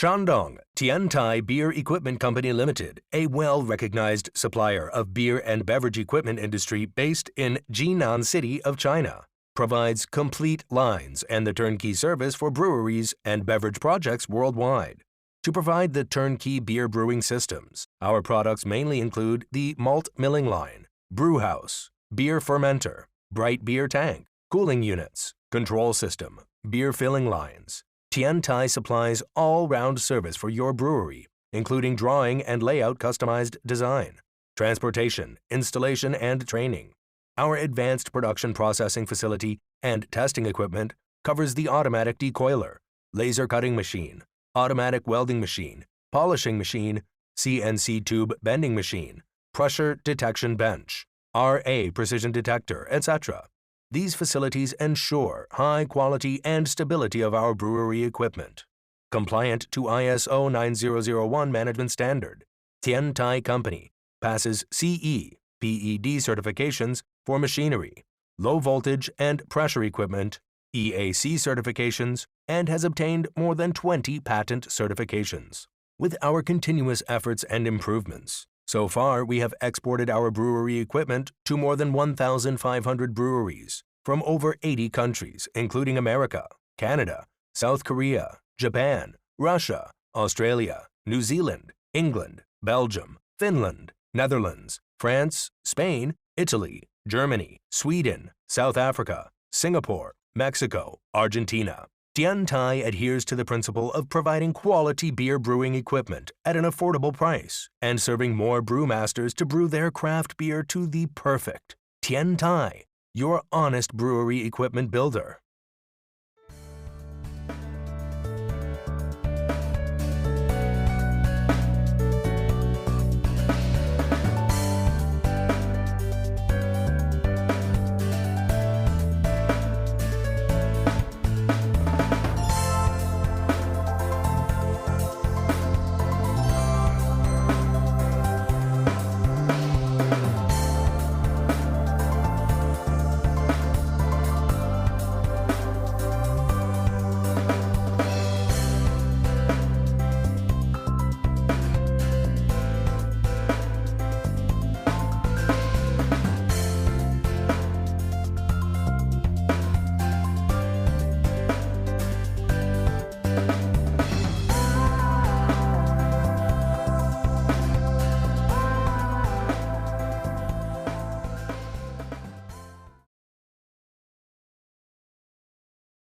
Shandong Tiantai Beer Equipment Company Limited, a well-recognized supplier of beer and beverage equipment industry based in Jinan City of China, provides complete lines and the turnkey service for breweries and beverage projects worldwide. To provide the turnkey beer brewing systems, our products mainly include the malt milling line, brew house, beer fermenter, bright beer tank, cooling units, control system, beer filling lines. Tiantai supplies all-round service for your brewery, including drawing and layout customized design, transportation, installation, and training. Our advanced production processing facility and testing equipment covers the automatic decoiler, laser cutting machine, automatic welding machine, polishing machine, CNC tube bending machine, pressure detection bench, RA precision detector, etc. These facilities ensure high quality and stability of our brewery equipment. Compliant to ISO 9001 management standard, Tiantai Company passes CE, PED certifications for machinery, low voltage and pressure equipment, EAC certifications, and has obtained more than 20 patent certifications. With our continuous efforts and improvements, so far we have exported our brewery equipment to more than 1,500 breweries from over 80 countries, including America, Canada, South Korea, Japan, Russia, Australia, New Zealand, England, Belgium, Finland, Netherlands, France, Spain, Italy, Germany, Sweden, South Africa, Singapore, Mexico, Argentina. Tiantai adheres to the principle of providing quality beer brewing equipment at an affordable price and serving more brewmasters to brew their craft beer to the perfect. Tiantai, your honest brewery equipment builder.